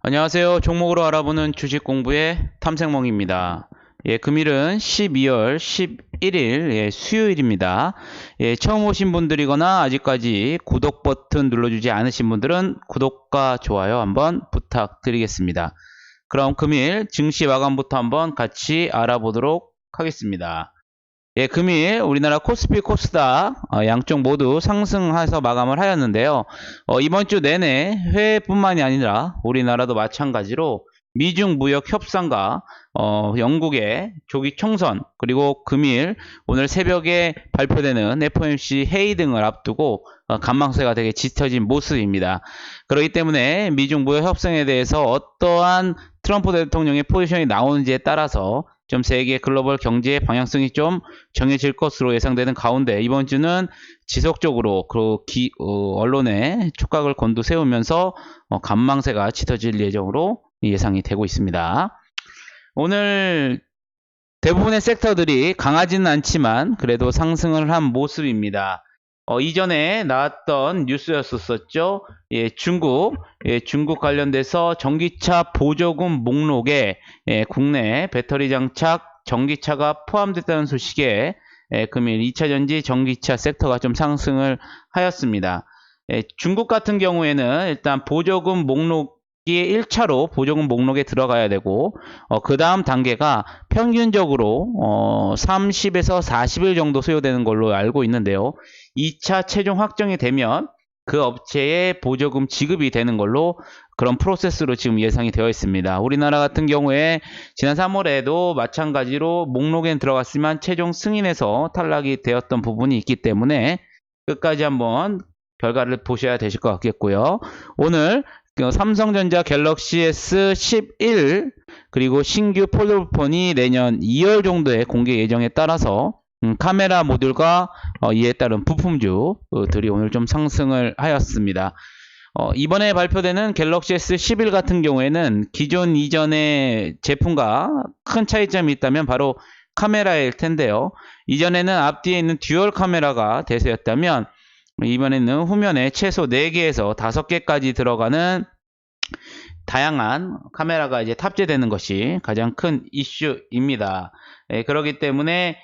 안녕하세요. 종목으로 알아보는 주식 공부의 탐색몽입니다. 금일은 12월 11일 수요일입니다. 처음 오신 분들이거나 아직까지 구독 버튼 눌러주지 않으신 분들은 구독과 좋아요 한번 부탁드리겠습니다. 그럼 금일 증시 마감부터 한번 같이 알아보도록 하겠습니다. 금일 우리나라 코스피 코스닥 양쪽 모두 상승해서 마감을 하였는데요. 이번 주 내내 해외뿐만이 아니라 우리나라도 마찬가지로 미중 무역 협상과 영국의 조기 총선, 그리고 금일 오늘 새벽에 발표되는 FOMC 회의 등을 앞두고 관망세가 되게 짙어진 모습입니다. 그렇기 때문에 미중 무역 협상에 대해서 어떠한 트럼프 대통령의 포지션이 나오는지에 따라서 좀 세계 글로벌 경제의 방향성이 좀 정해질 것으로 예상되는 가운데, 이번 주는 지속적으로 언론에 촉각을 곤두세우면서 관망세가 짙어질 예정으로 예상이 되고 있습니다. 오늘 대부분의 섹터들이 강하지는 않지만 그래도 상승을 한 모습입니다. 이전에 나왔던 뉴스였었죠. 중국 관련돼서 전기차 보조금 목록에 국내 배터리 장착 전기차가 포함됐다는 소식에 금일 2차전지 전기차 섹터가 좀 상승을 하였습니다. 중국 같은 경우에는 일단 보조금 목록이 1차로 보조금 목록에 들어가야 되고, 그 다음 단계가 평균적으로 30에서 40일 정도 소요되는 걸로 알고 있는데요. 2차 최종 확정이 되면 그 업체에 보조금 지급이 되는 걸로, 그런 프로세스로 지금 예상이 되어 있습니다. 우리나라 같은 경우에 지난 3월에도 마찬가지로 목록에 들어갔지만 최종 승인에서 탈락이 되었던 부분이 있기 때문에 끝까지 한번 결과를 보셔야 되실 것 같겠고요. 오늘 삼성전자 갤럭시 S11 그리고 신규 폴더폰이 내년 2월 정도에 공개 예정에 따라서 카메라 모듈과 이에 따른 부품주들이 오늘 좀 상승을 하였습니다. 이번에 발표되는 갤럭시 S11 같은 경우에는 기존 이전의 제품과 큰 차이점이 있다면 바로 카메라일 텐데요. 이전에는 앞뒤에 있는 듀얼 카메라가 대세였다면 이번에는 후면에 최소 4개에서 5개까지 들어가는 다양한 카메라가 이제 탑재되는 것이 가장 큰 이슈입니다. 그렇기 때문에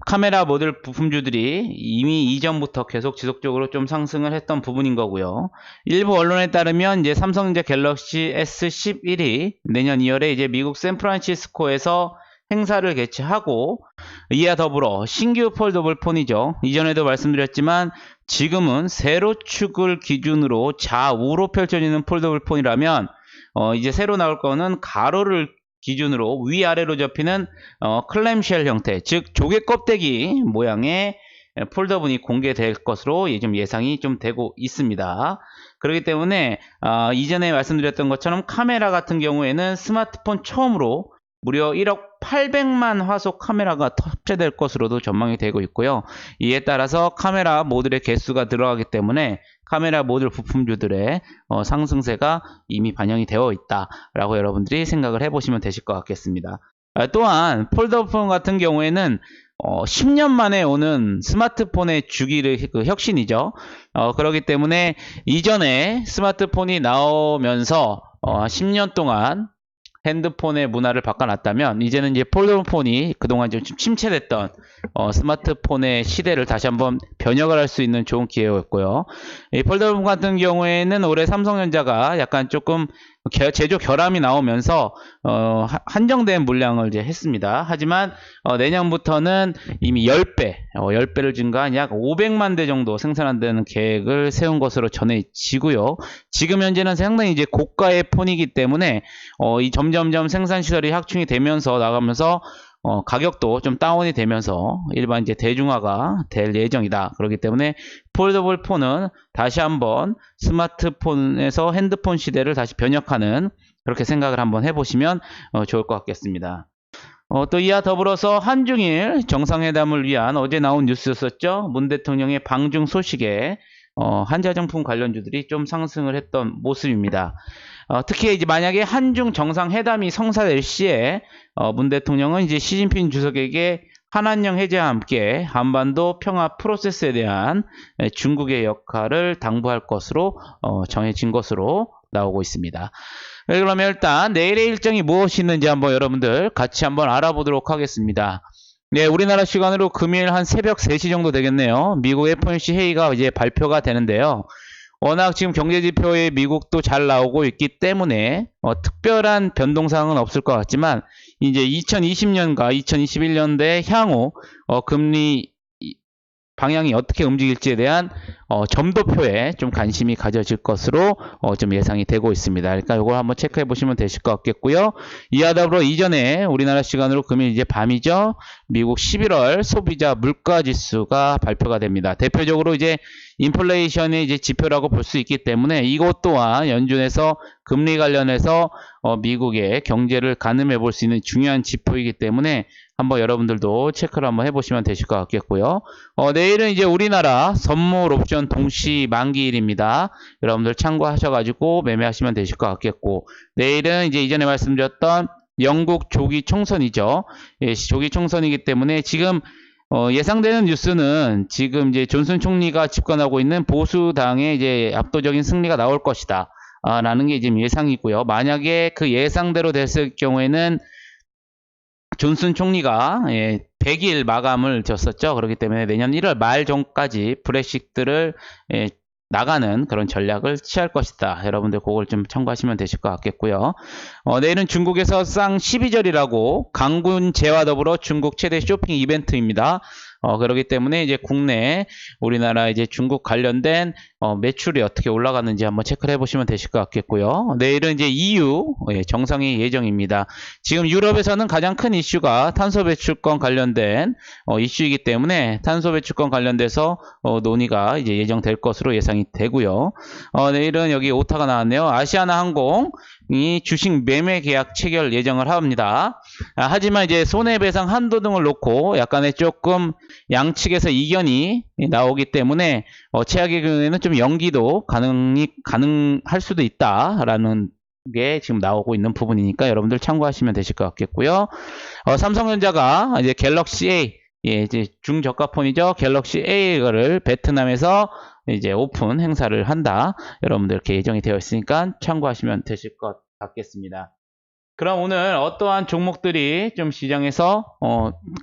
카메라 모듈 부품주들이 이미 이전부터 계속 지속적으로 좀 상승을 했던 부분인 거고요. 일부 언론에 따르면 이제 삼성전자 갤럭시 S11이 내년 2월에 이제 미국 샌프란시스코에서 행사를 개최하고, 이와 더불어 신규 폴더블 폰이죠. 이전에도 말씀드렸지만 지금은 세로축을 기준으로 좌우로 펼쳐지는 폴더블 폰이라면 이제 새로 나올 거는 가로를 기준으로 위아래로 접히는 클램쉘 형태, 즉 조개 껍데기 모양의 폴더분이 공개될 것으로 좀 예상이 좀 되고 있습니다. 그렇기 때문에 이전에 말씀드렸던 것처럼 카메라 같은 경우에는 스마트폰 처음으로 무려 1억 800만 화소 카메라가 탑재될 것으로도 전망이 되고 있고요. 이에 따라서 카메라 모듈의 개수가 들어가기 때문에 카메라 모듈 부품주들의 상승세가 이미 반영이 되어 있다라고 여러분들이 생각을 해보시면 되실 것 같겠습니다. 또한 폴더폰 같은 경우에는 10년 만에 오는 스마트폰의 주기를 혁신이죠. 그렇기 때문에 이전에 스마트폰이 나오면서 10년 동안 핸드폰의 문화를 바꿔놨다면, 이제는 이제 폴더폰이 그동안 좀 침체됐던 스마트폰의 시대를 다시 한번 변혁을 할 수 있는 좋은 기회였고요. 이 폴더폰 같은 경우에는 올해 삼성전자가 약간 조금 제조 결함이 나오면서 한정된 물량을 이제 했습니다. 하지만 내년부터는 이미 10배를 증가한 약 500만 대 정도 생산한다는 계획을 세운 것으로 전해지고요. 지금 현재는 상당히 이제 고가의 폰이기 때문에 이 점점점 생산 시설이 확충이 되면서 나가면서 가격도 좀 다운이 되면서 일반 이제 대중화가 될 예정이다. 그렇기 때문에 폴더블 폰은 다시 한번 스마트폰에서 핸드폰 시대를 다시 변혁하는, 그렇게 생각을 한번 해보시면 좋을 것 같겠습니다. 또 이와 더불어서 한중일 정상회담을 위한 어제 나온 뉴스였었죠. 문 대통령의 방중 소식에 한자정품 관련주들이 좀 상승을 했던 모습입니다. 특히 이제 만약에 한중 정상회담이 성사될 시에 문 대통령은 이제 시진핑 주석에게 한한령 해제와 함께 한반도 평화 프로세스에 대한 중국의 역할을 당부할 것으로 정해진 것으로 나오고 있습니다. 그러면 일단 내일의 일정이 무엇이 있는지 한번 여러분들 같이 한번 알아보도록 하겠습니다. 네, 우리나라 시간으로 금요일 한 새벽 3시 정도 되겠네요. 미국 FOMC 회의가 이제 발표가 되는데요. 워낙 지금 경제지표에 미국도 잘 나오고 있기 때문에 특별한 변동사항은 없을 것 같지만 이제 2020년과 2021년대 향후 금리 방향이 어떻게 움직일지에 대한 점도표에 좀 관심이 가져질 것으로 좀 예상이 되고 있습니다. 그러니까 이걸 한번 체크해 보시면 되실 것 같겠고요. 이와 더불어 이전에 우리나라 시간으로 금일 이제 밤이죠. 미국 11월 소비자 물가 지수가 발표가 됩니다. 대표적으로 이제 인플레이션의 이제 지표라고 볼 수 있기 때문에 이것 또한 연준에서 금리 관련해서 미국의 경제를 가늠해 볼 수 있는 중요한 지표이기 때문에 한번 여러분들도 체크를 한번 해보시면 되실 것 같겠고요. 내일은 이제 우리나라 선물 옵션 동시 만기일입니다. 여러분들 참고하셔가지고 매매하시면 되실 것 같겠고, 내일은 이제 이전에 말씀드렸던 영국 조기 총선이죠. 예, 조기 총선이기 때문에 지금 예상되는 뉴스는 지금 이제 존슨 총리가 집권하고 있는 보수당의 이제 압도적인 승리가 나올 것이다. 라는 게 지금 예상이고요. 만약에 그 예상대로 됐을 경우에는 존슨 총리가 100일 마감을 졌었죠. 그렇기 때문에 내년 1월 말 전까지 브렉시트를 나가는 그런 전략을 취할 것이다. 여러분들 그걸 좀 참고하시면 되실 것 같겠고요. 내일은 중국에서 쌍 12절이라고 강군제와 더불어 중국 최대 쇼핑 이벤트입니다. 그렇기 때문에 이제 국내 우리나라 이제 중국 관련된 매출이 어떻게 올라가는지 한번 체크를 해보시면 되실 것 같겠고요. 내일은 이제 EU 정상회의 예정입니다. 지금 유럽에서는 가장 큰 이슈가 탄소 배출권 관련된 이슈이기 때문에 탄소 배출권 관련돼서 논의가 이제 예정될 것으로 예상이 되고요. 내일은 여기 오타가 나왔네요. 아시아나 항공이 주식 매매 계약 체결 예정을 합니다. 하지만 이제 손해배상 한도 등을 놓고 약간의 조금 양측에서 이견이 나오기 때문에 최악의 경우에는 좀 연기도 가능할 수도 있다라는 게 지금 나오고 있는 부분이니까 여러분들 참고하시면 되실 것 같겠고요. 삼성전자가 이제 갤럭시 A, 이제 중저가폰이죠. 갤럭시 A를 베트남에서 이제 오픈 행사를 한다. 여러분들 이렇게 예정이 되어 있으니까 참고하시면 되실 것 같겠습니다. 그럼 오늘 어떠한 종목들이 좀 시장에서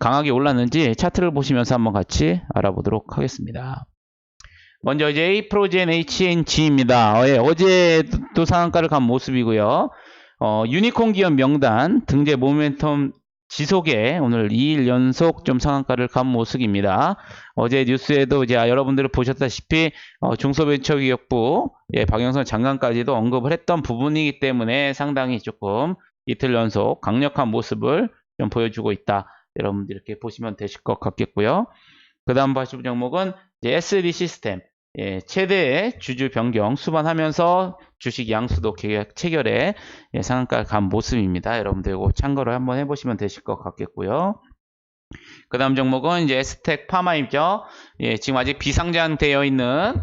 강하게 올랐는지 차트를 보시면서 한번 같이 알아보도록 하겠습니다. 먼저 이제 A프로젠 HNG입니다. 어제도 상한가를 간 모습이고요. 유니콘 기업 명단 등재 모멘텀 지속에 오늘 2일 연속 좀 상한가를 간 모습입니다. 어제 뉴스에도 이제 여러분들이 보셨다시피 중소벤처기업부 박영선 장관까지도 언급을 했던 부분이기 때문에 상당히 조금 이틀 연속 강력한 모습을 좀 보여주고 있다. 여러분들 이렇게 보시면 되실 것 같겠고요. 그 다음 보실 종목은 SD 시스템. 최대의 주주 변경 수반하면서 주식 양수도 계약 체결에 상한가 간 모습입니다. 여러분들 이거 참고를 한번 해보시면 되실 것 같겠고요. 그 다음 종목은 이제 에스텍 파마이죠. 지금 아직 비상장되어 있는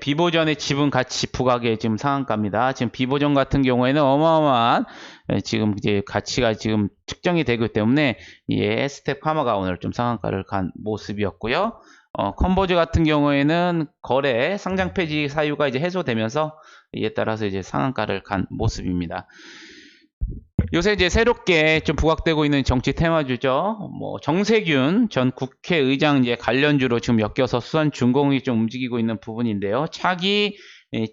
비보전의 지분 가치 부각의 지금 상한가입니다. 지금 비보전 같은 경우에는 어마어마한 지금 이제 가치가 지금 측정이 되기 때문에 에스텍 파마가 오늘 좀 상한가를 간 모습이었고요. 컨버즈 같은 경우에는 거래 상장 폐지 사유가 이제 해소되면서 이에 따라서 이제 상한가를 간 모습입니다. 요새 이제 새롭게 좀 부각되고 있는 정치 테마주죠. 뭐 정세균 전 국회의장 이제 관련주로 지금 엮여서 수선 준공이 좀 움직이고 있는 부분인데요. 차기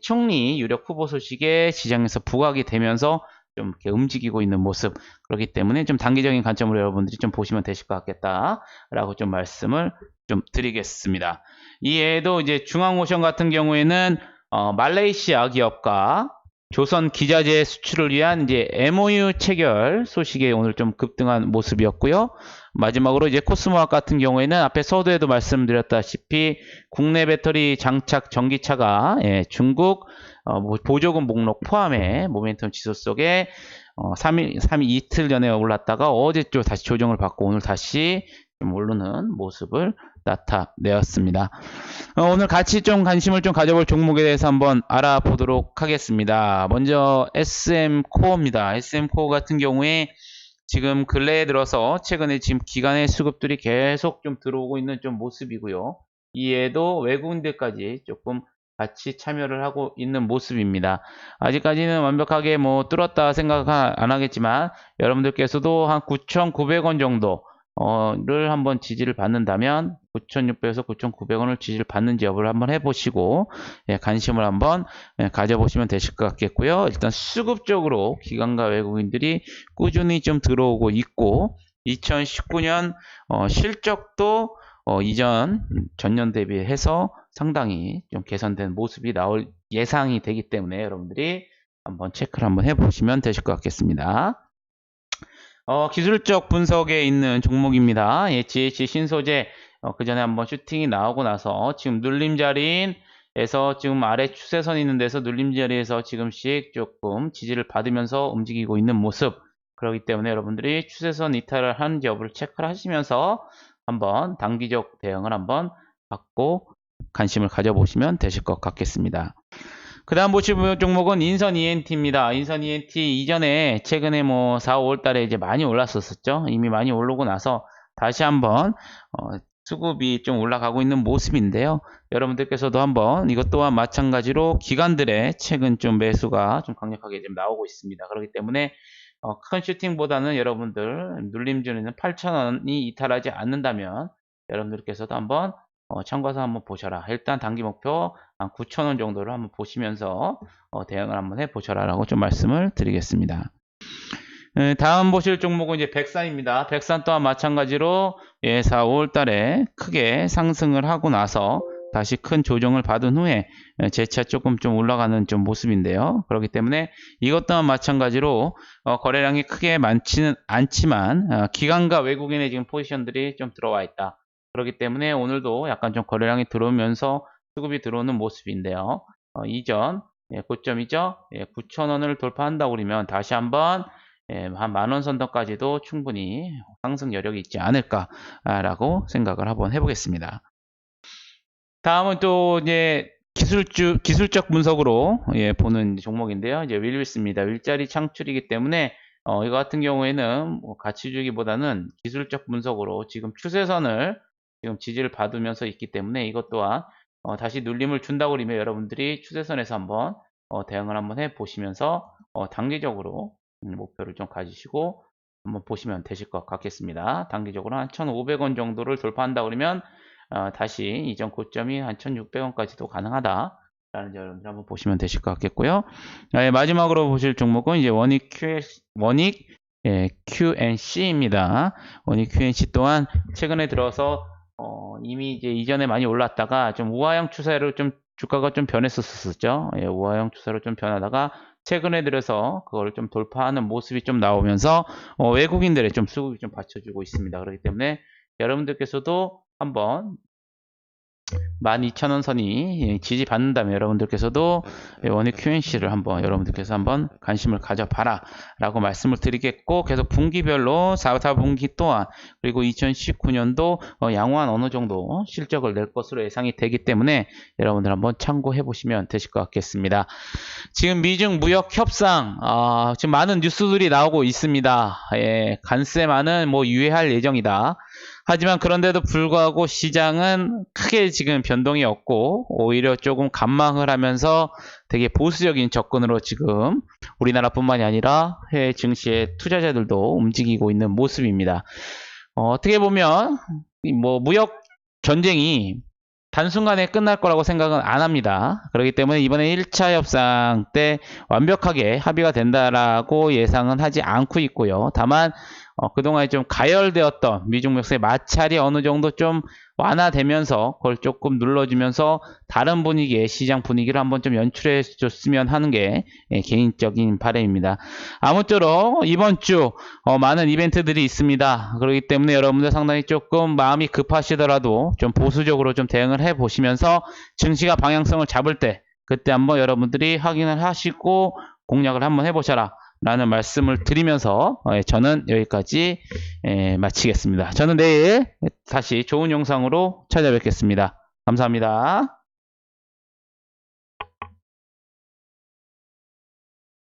총리 유력 후보 소식에 시장에서 부각이 되면서 좀 이렇게 움직이고 있는 모습. 그렇기 때문에 좀 단기적인 관점으로 여러분들이 좀 보시면 되실 것 같겠다라고 좀 말씀을 좀 드리겠습니다. 이외에도 이제 중앙오션 같은 경우에는 말레이시아 기업과 조선 기자재 수출을 위한 이제 MOU 체결 소식에 오늘 좀 급등한 모습이었고요. 마지막으로 이제 코스모학 같은 경우에는 앞에 서두에도 말씀드렸다시피 국내 배터리 장착 전기차가 중국 보조금 목록 포함해 모멘텀 지수 속에 3일 이틀 전에 올랐다가 어제 또 다시 조정을 받고 오늘 다시 좀 오르는 모습을 나타내었습니다. 오늘 같이 좀 관심을 좀 가져볼 종목에 대해서 한번 알아보도록 하겠습니다. 먼저 SM코어입니다. SM코어 같은 경우에 지금 근래에 들어서 최근에 지금 기관의 수급들이 계속 좀 들어오고 있는 좀 모습이고요. 이에도 외국인들까지 조금 같이 참여를 하고 있는 모습입니다. 아직까지는 완벽하게 뭐 뚫었다 생각 안 하겠지만 여러분들께서도 한 9,900원 정도 를 한번 지지를 받는다면 9,600에서 9,900원을 지지를 받는지 여부를 한번 해보시고 관심을 한번 가져보시면 되실 것 같겠고요. 일단 수급적으로 기관과 외국인들이 꾸준히 좀 들어오고 있고 2019년 실적도 전년 대비해서 상당히 좀 개선된 모습이 나올 예상이 되기 때문에 여러분들이 한번 체크를 한번 해보시면 되실 것 같겠습니다. 기술적 분석에 있는 종목입니다. GH 신소재 그 전에 한번 슈팅이 나오고 나서 지금 눌림자리에서 지금 아래 추세선이 있는 데서 눌림자리에서 지금씩 조금 지지를 받으면서 움직이고 있는 모습. 그렇기 때문에 여러분들이 추세선 이탈을 하는지 여부를 체크를 하시면서 한번 단기적 대응을 한번 받고 관심을 가져보시면 되실 것 같겠습니다. 그 다음 보실 종목은 인선 ENT입니다. 인선 ENT 이전에 최근에 뭐 4, 5월 달에 이제 많이 올랐었죠. 이미 많이 오르고 나서 다시 한번 수급이 좀 올라가고 있는 모습인데요. 여러분들께서도 한번 이것 또한 마찬가지로 기관들의 최근 좀 매수가 좀 강력하게 좀 나오고 있습니다. 그렇기 때문에 큰 슈팅보다는 여러분들 눌림주는 8,000원이 이탈하지 않는다면 여러분들께서도 한번 참고해서 한번 보셔라. 일단 단기 목표 한 9,000원 정도를 한번 보시면서 대응을 한번 해보셔라 라고 좀 말씀을 드리겠습니다. 다음 보실 종목은 이제 백산입니다. 백산 또한 마찬가지로 4, 5월 달에 크게 상승을 하고 나서 다시 큰 조정을 받은 후에 재차 조금 좀 올라가는 좀 모습인데요. 그렇기 때문에 이것 또한 마찬가지로 거래량이 크게 많지는 않지만 기관과 외국인의 지금 포지션들이 좀 들어와 있다. 그렇기 때문에 오늘도 약간 좀 거래량이 들어오면서 수급이 들어오는 모습인데요. 이전 고점이죠. 9,000원을 돌파한다고 그러면 다시 한번 한 만원 선덕까지도 충분히 상승 여력이 있지 않을까라고 생각을 한번 해보겠습니다. 다음은 또 이제 기술적 분석으로 보는 종목인데요. 이제 윌리스입니다. 일자리 창출이기 때문에 이거 같은 경우에는 뭐 가치주기보다는 기술적 분석으로 지금 추세선을 지금 지지를 받으면서 있기 때문에 이것 또한 다시 눌림을 준다고 그러면 여러분들이 추세선에서 한번 대응을 한번 해 보시면서 단기적으로 목표를 좀 가지시고 한번 보시면 되실 것 같겠습니다. 단기적으로 한 1,500원 정도를 돌파한다 그러면 다시 이전 고점이 한 1,600원까지도 가능하다라는 점 여러분들 한번 보시면 되실 것 같겠고요. 마지막으로 보실 종목은 이제 원익 QNC입니다. 원익 QNC 또한 최근에 들어서 이미 이제 이전에 많이 올랐다가 좀 우하형 추세로 좀 주가가 좀 변했었었죠. 우하형 추세로 좀 변하다가 최근에 들어서 그걸 좀 돌파하는 모습이 좀 나오면서 외국인들의 좀 수급이 좀 받쳐주고 있습니다. 그렇기 때문에 여러분들께서도 한번 12,000원 선이 지지받는다면 여러분들께서도 원익 QNC를 한번 여러분들께서 한번 관심을 가져봐라 라고 말씀을 드리겠고, 계속 분기별로 4분기 또한 그리고 2019년도 양호한 어느 정도 실적을 낼 것으로 예상이 되기 때문에 여러분들 한번 참고해 보시면 되실 것 같겠습니다. 지금 미중 무역 협상 지금 많은 뉴스들이 나오고 있습니다. 관세만은 뭐 유예할 예정이다. 하지만 그런데도 불구하고 시장은 크게 지금 변동이 없고 오히려 조금 관망을 하면서 되게 보수적인 접근으로 지금 우리나라뿐만이 아니라 해외 증시의 투자자들도 움직이고 있는 모습입니다. 어떻게 보면 뭐 무역 전쟁이 단순간에 끝날 거라고 생각은 안 합니다. 그렇기 때문에 이번에 1차 협상 때 완벽하게 합의가 된다라고 예상은 하지 않고 있고요. 다만 그동안에 좀 가열되었던 미중 멱의 마찰이 어느 정도 좀 완화되면서 그걸 조금 눌러주면서 다른 분위기의 시장 분위기를 한번 좀 연출해 줬으면 하는 게 개인적인 바람입니다. 아무쪼록 이번 주 많은 이벤트들이 있습니다. 그렇기 때문에 여러분들 상당히 조금 마음이 급하시더라도 좀 보수적으로 좀 대응을 해 보시면서 증시가 방향성을 잡을 때 그때 한번 여러분들이 확인을 하시고 공략을 한번 해보셔라 라는 말씀을 드리면서 저는 여기까지 마치겠습니다. 저는 내일 다시 좋은 영상으로 찾아뵙겠습니다. 감사합니다.